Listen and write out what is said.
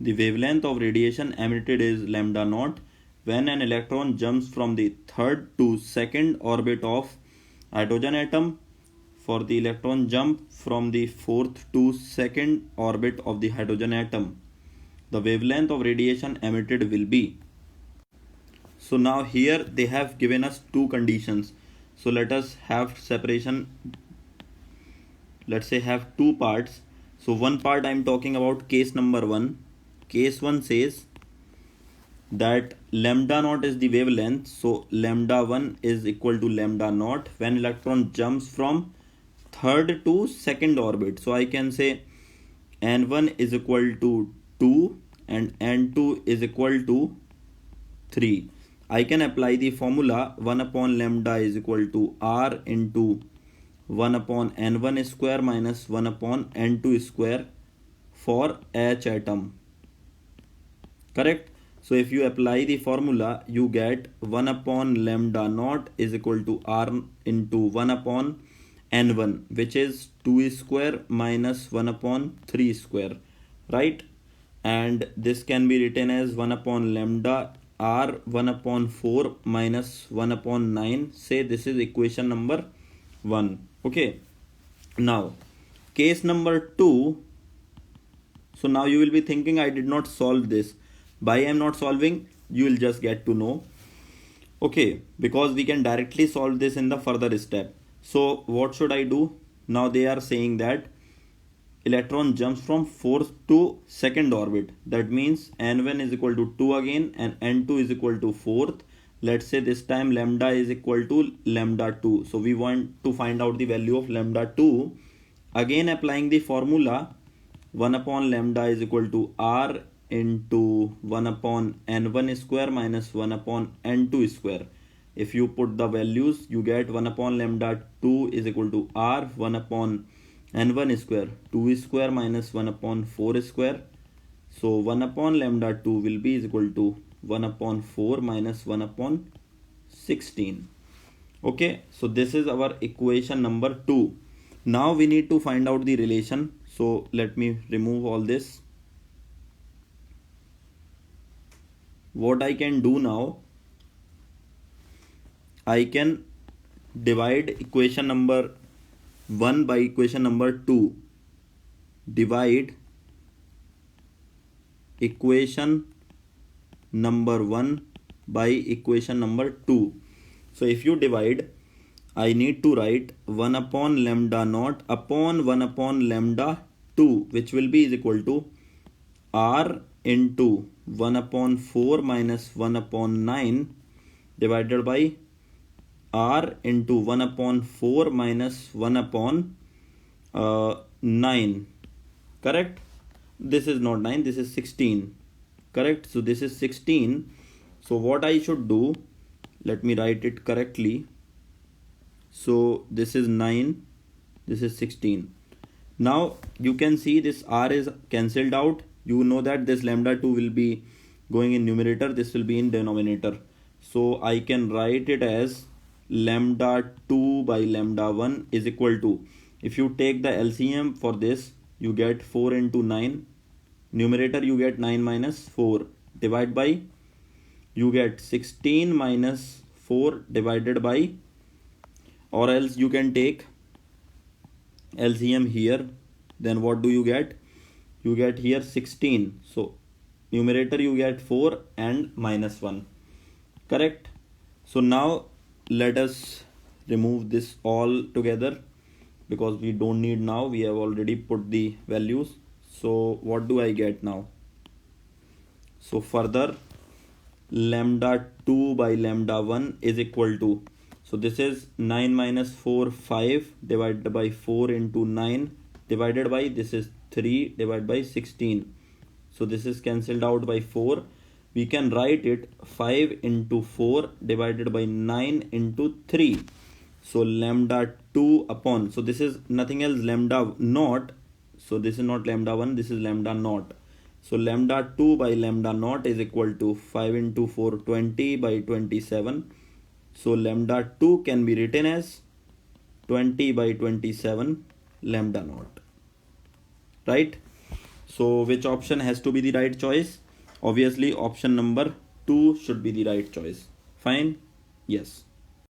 The wavelength of radiation emitted is lambda naught when an electron jumps from the third to second orbit of hydrogen atom. For the electron jump from the fourth to second orbit of the hydrogen atom, the wavelength of radiation emitted will be. So now here they have given us two conditions. So let us have separation. Let's say have two parts. So one part I am talking about case number 1. Case 1 says that lambda naught is the wavelength. So lambda 1 is equal to lambda naught when electron jumps from third to second orbit. So I can say n1 is equal to 2 and n2 is equal to 3. I can apply the formula 1 upon lambda is equal to r into 1 upon n1 square minus 1 upon n2 square for H atom. Correct? So if you apply the formula, you get 1 upon lambda naught is equal to r into 1 upon n1, which is 2 square minus 1 upon 3 square, right? And this can be written as 1 upon lambda r 1 upon 4 minus 1 upon 9. Say this is equation number 1. Okay. Now, case number 2. So now you will be thinking I did not solve this. Why I am not solving? You will just get to know. Okay, because we can directly solve this in the further step. So what should I do? Now they are saying that electron jumps from fourth to second orbit. That means n1 is equal to 2 again and n2 is equal to fourth. Let's say this time lambda is equal to lambda 2. So we want to find out the value of lambda 2. Again applying the formula 1 upon lambda is equal to r into 1 upon n1 square minus 1 upon n2 square. If you put the values, you get 1 upon lambda 2 is equal to r 1 upon n1 square, 2 square minus 1 upon 4 square. So 1 upon lambda 2 will be is equal to 1 upon 4 minus 1 upon 16. Okay, so this is our equation number 2. Now we need to find out the relation. So let me remove all this. What I can do now, I can divide equation number 1 by equation number 2. Divide equation number 1 by equation number 2. So if you divide, I need to write 1 upon lambda naught upon 1 upon lambda 2, which will be is equal to r into 1 upon 4 minus 1 upon 9 divided by r into 1 upon 4 minus 1 upon 9. Correct? This is not 9, this is 16. Correct? So this is 16. So what I should do, let me write it correctly. So this is 9, this is 16. Now you can see this r is cancelled out. You know that this lambda 2 will be going in numerator, this will be in denominator. So I can write it as lambda 2 by lambda 1 is equal to, if you take the LCM for this, you get 4 into 9. Numerator you get 9 minus 4. Divide by, you get 16 minus 4 divided by, or else you can take LCM here. Then what do you get? You get here 16. So numerator you get 4 and minus 1. Correct? So now let us remove this all together because we don't need now. We have already put the values. So what do I get now? So further, lambda 2 by lambda 1 is equal to, so this is 9 minus 4, 5 divided by 4 into 9 divided by, this is 3 divided by 16. So this is cancelled out by 4. We can write it 5 into 4 divided by 9 into 3. So lambda 2 upon, so this is nothing else lambda naught. So this is not lambda 1, this is lambda naught. So lambda 2 by lambda naught is equal to 5 into 4, 20 by 27. So lambda 2 can be written as 20 by 27 lambda naught. Right? So which option has to be the right choice? Obviously option number 2 should be the right choice. Fine? Yes.